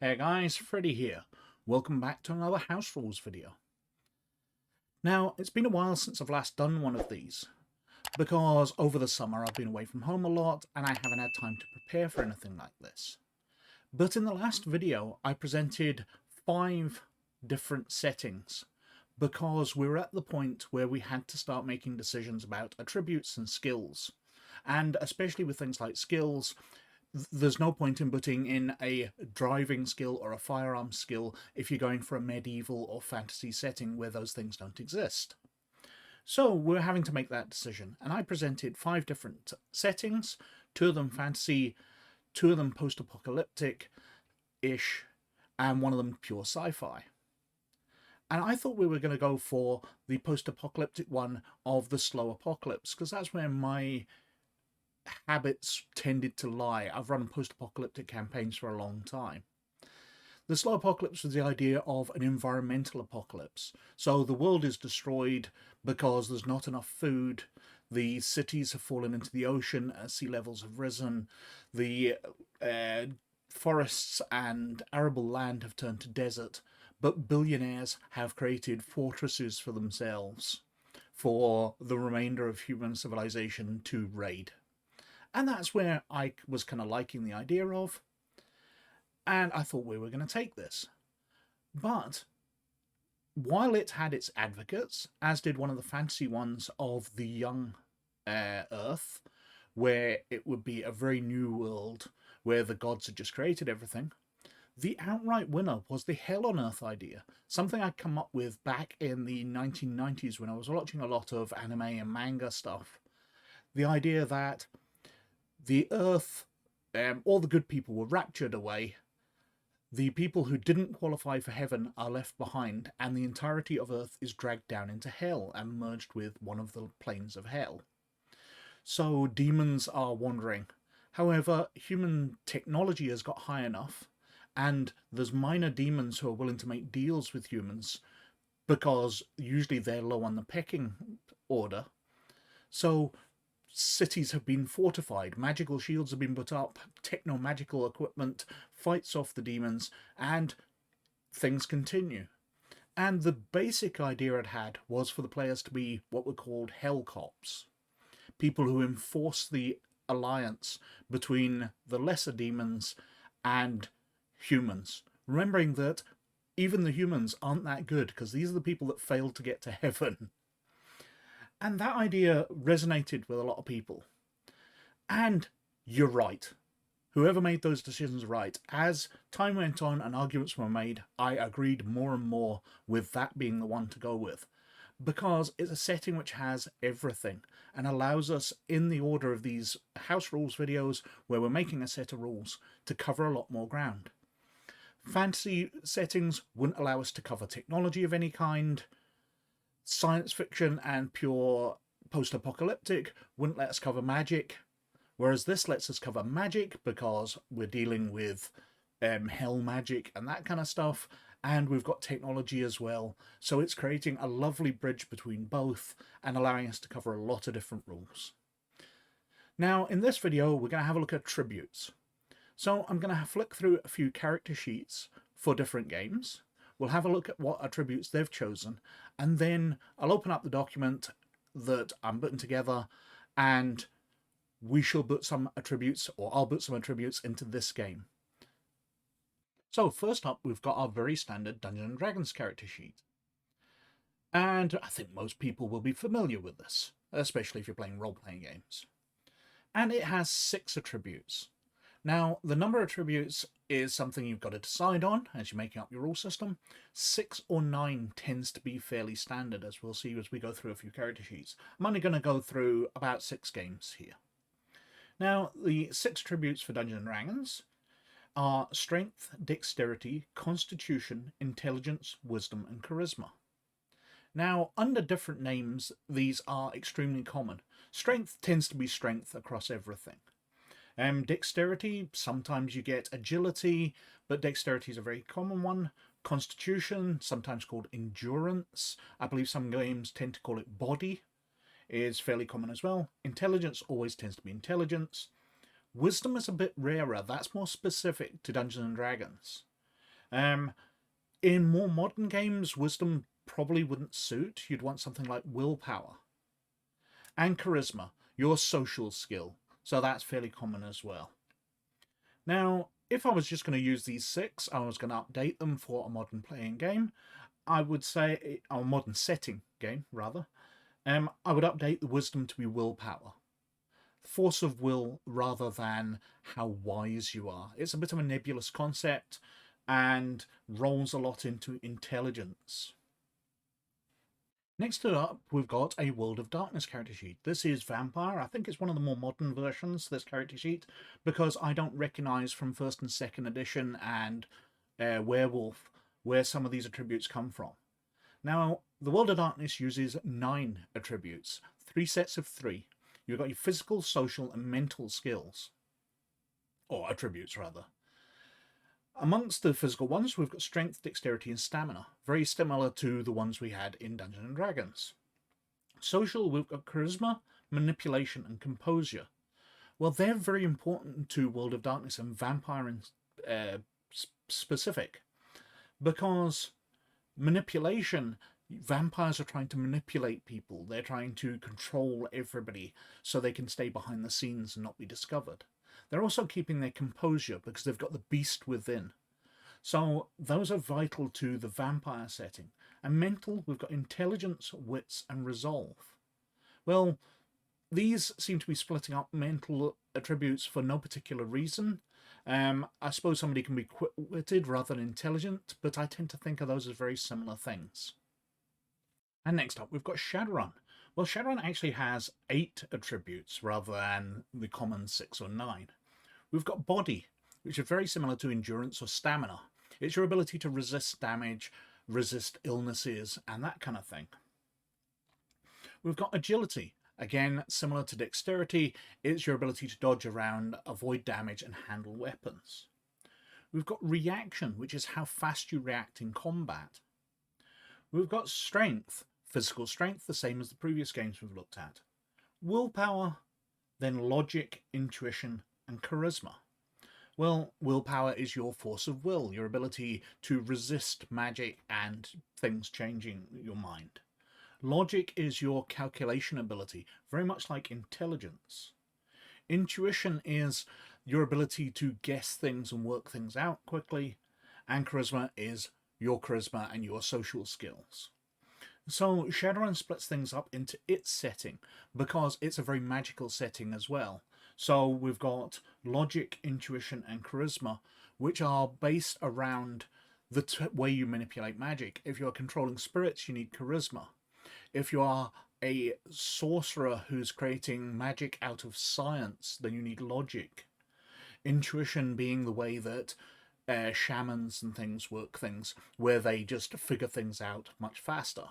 Hey guys, Freddy here. Welcome back to another House Rules video. Now, it's been a while since I've last done one of these, because over the summer I've been away from home a lot and I haven't had time to prepare for anything like this. But in the last video I presented 5 different settings, because we were at the point where we had to start making decisions about attributes and skills. And especially with things like skills, there's no point in putting in a driving skill or a firearm skill if you're going for a medieval or fantasy setting where those things don't exist. So we're having to make that decision, and I presented 5 different settings, 2 of them fantasy, 2 of them post-apocalyptic-ish, and 1 of them pure sci-fi. And I thought we were going to go for the post-apocalyptic one of the slow apocalypse, because that's where my habits tended to lie. I've run post-apocalyptic campaigns for a long time. The slow apocalypse was the idea of an environmental apocalypse. So the world is destroyed because there's not enough food, the cities have fallen into the ocean as sea levels have risen, the forests and arable land have turned to desert, but billionaires have created fortresses for themselves for the remainder of human civilization to raid. And that's where I was kind of liking the idea of, and I thought we were going to take this. But while it had its advocates, as did one of the fantasy ones of the young Earth, where it would be a very new world where the gods had just created everything, the outright winner was the Hell on Earth idea, something I'd come up with back in the 1990s when I was watching a lot of anime and manga stuff. The idea that the Earth, all the good people were raptured away, the people who didn't qualify for heaven are left behind, and the entirety of Earth is dragged down into hell and merged with one of the planes of hell. So demons are wandering. However, human technology has got high enough, and there's minor demons who are willing to make deals with humans, because usually they're low on the pecking order. So cities have been fortified, magical shields have been put up, techno-magical equipment fights off the demons, and things continue. And the basic idea it had was for the players to be what were called Hell Cops, people who enforce the alliance between the lesser demons and humans, remembering that even the humans aren't that good, because these are the people that failed to get to heaven. And that idea resonated with a lot of people. And you're right. Whoever made those decisions right. As time went on and arguments were made, I agreed more and more with that being the one to go with. Because it's a setting which has everything and allows us, in the order of these house rules videos where we're making a set of rules, to cover a lot more ground. Fantasy settings wouldn't allow us to cover technology of any kind. Science fiction and pure post-apocalyptic wouldn't let us cover magic, whereas this lets us cover magic because we're dealing with hell magic and that kind of stuff, and we've got technology as well, so it's creating a lovely bridge between both and allowing us to cover a lot of different rules. Now in this video we're going to have a look at attributes. So I'm going to flick through a few character sheets for different games. We'll have a look at what attributes they've chosen, and then I'll open up the document that I'm putting together, and we shall put some attributes, or I'll put some attributes into this game. So first up, we've got our very standard Dungeons & Dragons character sheet. And I think most people will be familiar with this, especially if you're playing role-playing games. And it has 6 attributes. Now, the number of attributes is something you've got to decide on as you're making up your rule system. 6 or 9 tends to be fairly standard, as we'll see as we go through a few character sheets. I'm only going to go through about 6 games here. Now, the 6 attributes for Dungeons & Dragons are Strength, Dexterity, Constitution, Intelligence, Wisdom, and Charisma. Now, under different names, these are extremely common. Strength tends to be strength across everything. Dexterity, sometimes you get agility, but dexterity is a very common one. Constitution, sometimes called endurance. I believe some games tend to call it body, is fairly common as well. Intelligence always tends to be intelligence. Wisdom is a bit rarer. That's more specific to Dungeons & Dragons. In more modern games, wisdom probably wouldn't suit. You'd want something like willpower. And charisma, your social skill. So that's fairly common as well. Now, if I was just going to use these 6, I was going to update them for a modern playing game, I would say, a modern setting game, rather, I would update the wisdom to be willpower. Force of will rather than how wise you are. It's a bit of a nebulous concept and rolls a lot into intelligence. Next up, we've got a World of Darkness character sheet. This is Vampire. I think it's one of the more modern versions, this character sheet, because I don't recognise from 1st and 2nd edition and Werewolf where some of these attributes come from. Now, the World of Darkness uses 9 attributes, 3 sets of 3. You've got your physical, social, and mental skills. Or attributes, rather. Amongst the physical ones, we've got strength, dexterity, and stamina, very similar to the ones we had in Dungeons & Dragons. Social, we've got charisma, manipulation, and composure. Well, they're very important to World of Darkness and Vampire in specific, because manipulation, vampires are trying to manipulate people. They're trying to control everybody so they can stay behind the scenes and not be discovered. They're also keeping their composure because they've got the beast within. So those are vital to the vampire setting. And mental, we've got intelligence, wits, and resolve. Well, these seem to be splitting up mental attributes for no particular reason. I suppose somebody can be quick-witted rather than intelligent, but I tend to think of those as very similar things. And next up, we've got Shadowrun. Well, Shadowrun actually has 8 attributes rather than the common 6 or 9. We've got Body, which is very similar to Endurance or Stamina. It's your ability to resist damage, resist illnesses, and that kind of thing. We've got Agility. Again, similar to Dexterity, it's your ability to dodge around, avoid damage, and handle weapons. We've got Reaction, which is how fast you react in combat. We've got Strength, physical strength, the same as the previous games we've looked at. Willpower, then Logic, Intuition, and Charisma. Well, willpower is your force of will, your ability to resist magic and things changing your mind. Logic is your calculation ability, very much like intelligence. Intuition is your ability to guess things and work things out quickly. And charisma is your charisma and your social skills. So Shadowrun splits things up into its setting because it's a very magical setting as well. So we've got logic, intuition, and charisma, which are based around the way you manipulate magic. If you're controlling spirits, you need charisma. If you are a sorcerer who's creating magic out of science, then you need logic. Intuition being the way that shamans and things work things, where they just figure things out much faster.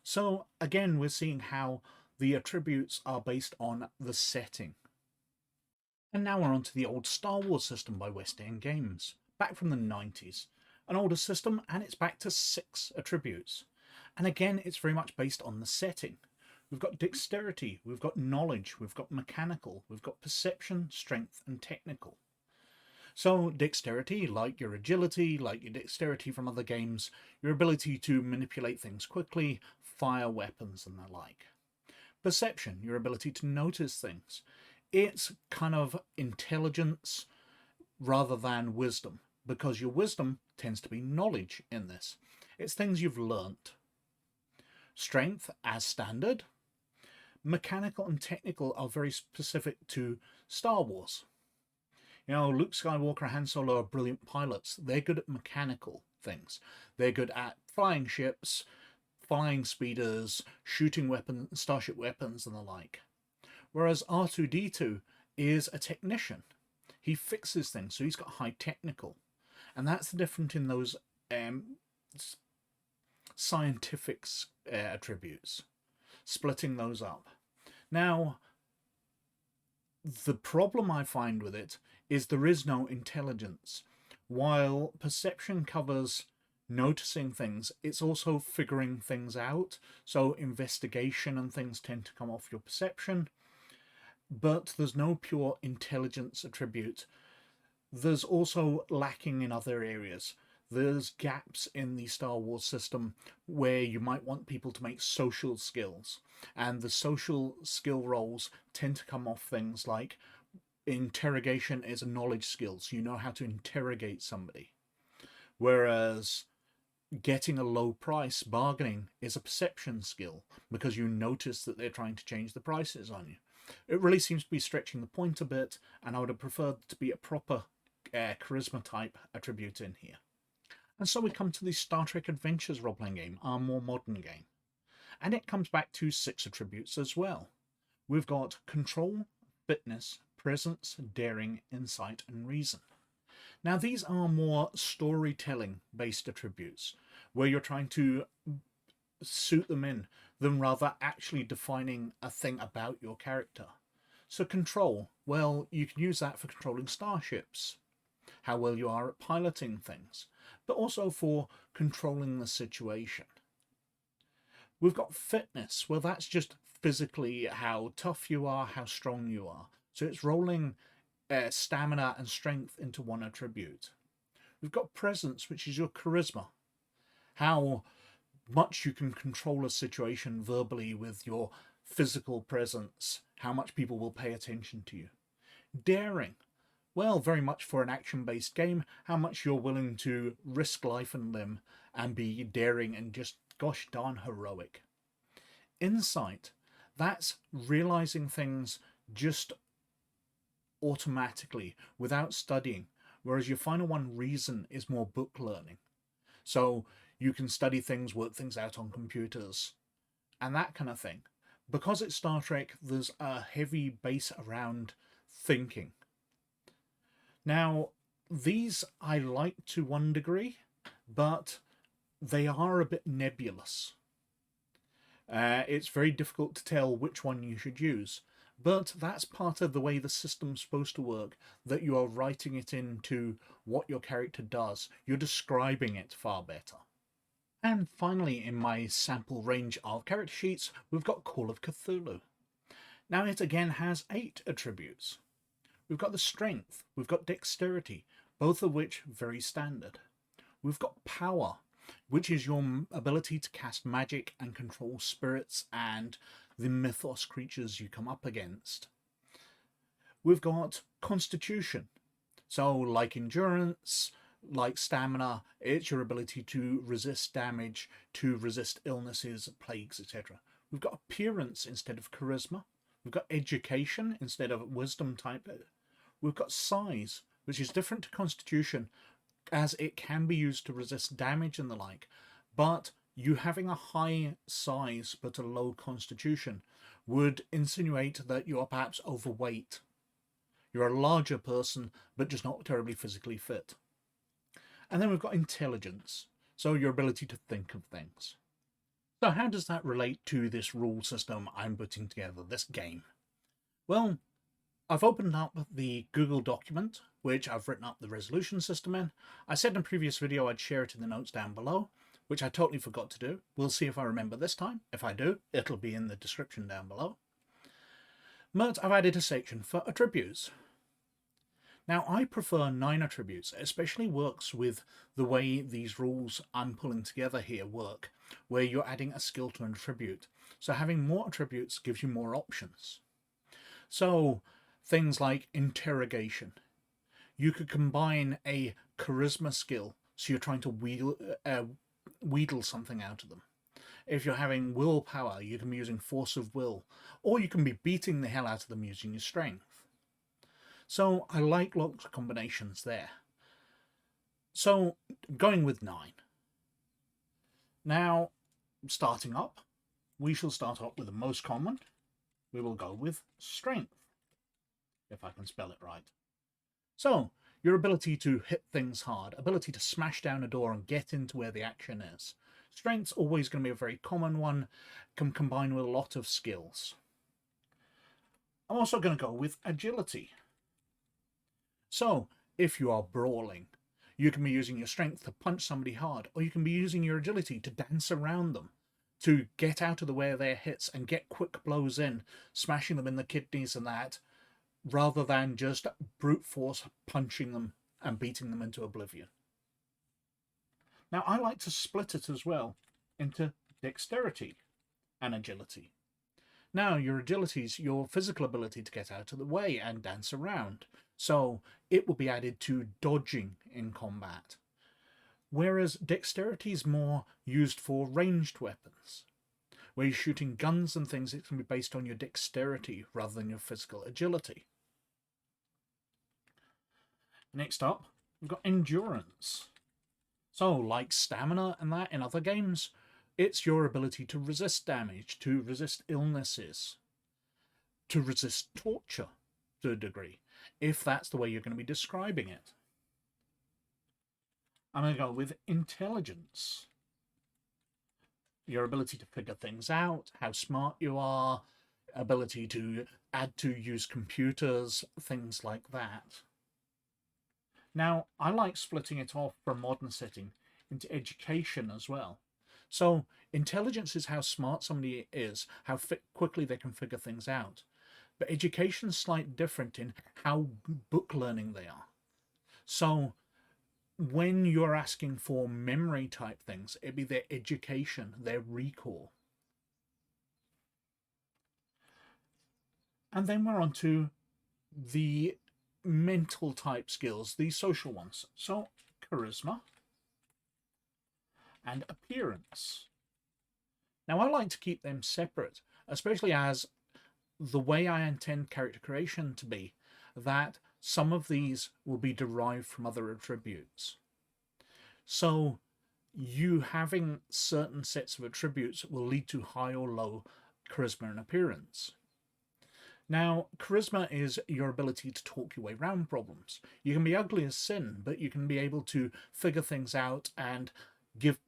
So again, we're seeing how the attributes are based on the setting. And now we're on to the old Star Wars system by West End Games, back from the 90s. An older system, and it's back to 6 attributes. And again, it's very much based on the setting. We've got dexterity, we've got knowledge, we've got mechanical, we've got perception, strength, and technical. So dexterity, like your agility, like your dexterity from other games, your ability to manipulate things quickly, fire weapons and the like. Perception, your ability to notice things. It's kind of intelligence rather than wisdom, because your wisdom tends to be knowledge in this. It's things you've learnt. Strength, as standard. Mechanical and technical are very specific to Star Wars. You know, Luke Skywalker and Han Solo are brilliant pilots. They're good at mechanical things. They're good at flying ships, flying speeders, shooting weapons, starship weapons, and the like. Whereas R2-D2 is a technician. He fixes things, so he's got high technical. And that's the difference in those scientific attributes, splitting those up. Now, the problem I find with it is there is no intelligence. While perception covers noticing things, it's also figuring things out. So investigation and things tend to come off your perception. But there's no pure intelligence attribute. there's also lacking in other areas. There's gaps in the Star Wars system where you might want people to make social skills, and the social skill roles tend to come off things like interrogation is a knowledge skill, so you know how to interrogate somebody, whereas getting a low price, bargaining, is a perception skill because you notice that they're trying to change the prices on you. It really seems to be stretching the point a bit, and I would have preferred to be a proper charisma type attribute in here. And so we come to the Star Trek Adventures role-playing game, our more modern game. And it comes back to 6 attributes as well. We've got control, fitness, presence, daring, insight, and reason. Now these are more storytelling based attributes, where you're trying to suit them in, than rather actually defining a thing about your character. So control, well, you can use that for controlling starships, how well you are at piloting things, but also for controlling the situation. We've got fitness, well that's just physically how tough you are, how strong you are. So it's rolling stamina and strength into one attribute. We've got presence, which is your charisma, how much you can control a situation verbally with your physical presence, how much people will pay attention to you. Daring, well, very much for an action-based game, how much you're willing to risk life and limb and be daring and just gosh darn heroic. Insight, that's realizing things just automatically without studying, whereas your final one, reason, is more book learning. So you can study things, work things out on computers, and that kind of thing. Because it's Star Trek, there's a heavy base around thinking. Now, these I like to one degree, but they are a bit nebulous. It's very difficult to tell which one you should use, but that's part of the way the system's supposed to work, that you are writing it into what your character does. You're describing it far better. And finally, in my sample range of character sheets, we've got Call of Cthulhu. Now it again has 8 attributes. We've got the strength, we've got dexterity, both of which very standard. We've got power, which is your ability to cast magic and control spirits and the mythos creatures you come up against. We've got constitution, so like endurance, like stamina, it's your ability to resist damage, to resist illnesses, plagues, etc. We've got appearance instead of charisma. We've got education instead of wisdom type. We've got size, which is different to constitution, as it can be used to resist damage and the like, but you having a high size but a low constitution would insinuate that you are perhaps overweight. You're a larger person, but just not terribly physically fit. And then we've got intelligence, so your ability to think of things. So how does that relate to this rule system I'm putting together, this game? Well, I've opened up the Google document, which I've written up the resolution system in. I said in a previous video I'd share it in the notes down below, which I totally forgot to do. We'll see if I remember this time. If I do, it'll be in the description down below. But I've added a section for attributes. Now, I prefer 9 attributes. It especially works with the way these rules I'm pulling together here work, where you're adding a skill to an attribute. So having more attributes gives you more options. So things like interrogation. You could combine a charisma skill, so you're trying to wheedle something out of them. If you're having willpower, you can be using force of will, or you can be beating the hell out of them using your strength. So I like lots of combinations there. So going with 9. Now, starting up, we shall start up with the most common. We will go with strength, if I can spell it right. So, your ability to hit things hard, ability to smash down a door and get into where the action is. Strength's always going to be a very common one, can combine with a lot of skills. I'm also going to go with agility. So, if you are brawling, you can be using your strength to punch somebody hard, or you can be using your agility to dance around them, to get out of the way of their hits and get quick blows in, smashing them in the kidneys and that, rather than just brute force punching them and beating them into oblivion. Now, I like to split it as well into dexterity and agility. Now, your agility is your physical ability to get out of the way and dance around, so it will be added to dodging in combat. Whereas dexterity is more used for ranged weapons. Where you're shooting guns and things, it can be based on your dexterity rather than your physical agility. Next up, we've got endurance. So, like stamina and that in other games, it's your ability to resist damage, to resist illnesses, to resist torture to a degree, if that's the way you're going to be describing it. I'm going to go with intelligence. Your ability to figure things out, how smart you are, ability to use computers, things like that. Now, I like splitting it off for a modern setting into education as well. So, intelligence is how smart somebody is, how quickly they can figure things out. But education is slightly different in how book learning they are. So, when you're asking for memory type things, it'd be their education, their recall. And then we're on to the mental type skills, the social ones. So, charisma and appearance. Now, I like to keep them separate, especially as the way I intend character creation to be, that some of these will be derived from other attributes. So, you having certain sets of attributes will lead to high or low charisma and appearance. Now, charisma is your ability to talk your way around problems. You can be ugly as sin, but you can be able to figure things out and give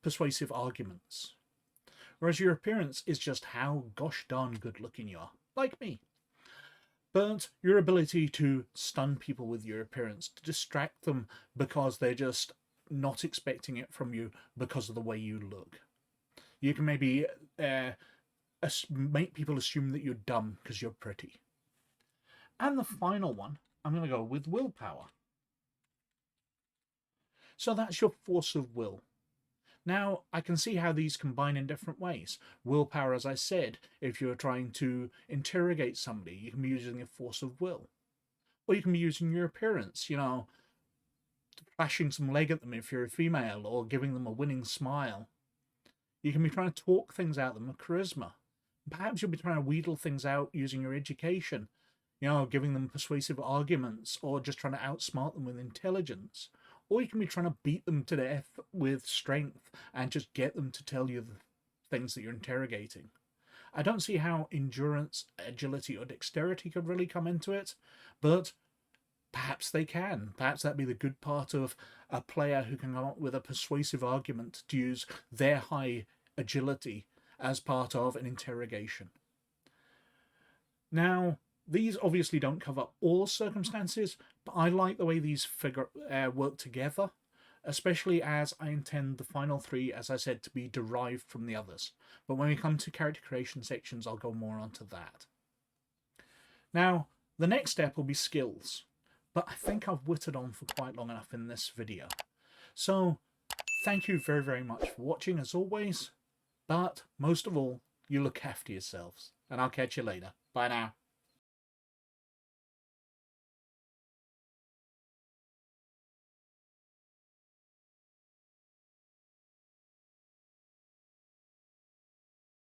persuasive arguments. Whereas your appearance is just how gosh darn good looking you are, like me. But your ability to stun people with your appearance, to distract them because they're just not expecting it from you because of the way you look. You can maybe make people assume that you're dumb because you're pretty. And the final one, I'm going to go with willpower. So that's your force of will. Now, I can see how these combine in different ways. Willpower, as I said, if you're trying to interrogate somebody, you can be using a force of will. Or you can be using your appearance, flashing some leg at them if you're a female, or giving them a winning smile. You can be trying to talk things out of them with charisma. Perhaps you'll be trying to wheedle things out using your education, giving them persuasive arguments, or just trying to outsmart them with intelligence. Or you can be trying to beat them to death with strength and just get them to tell you the things that you're interrogating. I don't see how endurance, agility, or dexterity could really come into it, but perhaps they can. Perhaps that'd be the good part of a player who can come up with a persuasive argument to use their high agility as part of an interrogation. Now, these obviously don't cover all circumstances, but I like the way these work together, especially as I intend the final three, as I said, to be derived from the others. But when we come to character creation sections, I'll go more onto that. Now, the next step will be skills, but I think I've whittled on for quite long enough in this video. So, thank you very, very much for watching, as always, but most of all, you look after yourselves, and I'll catch you later. Bye now.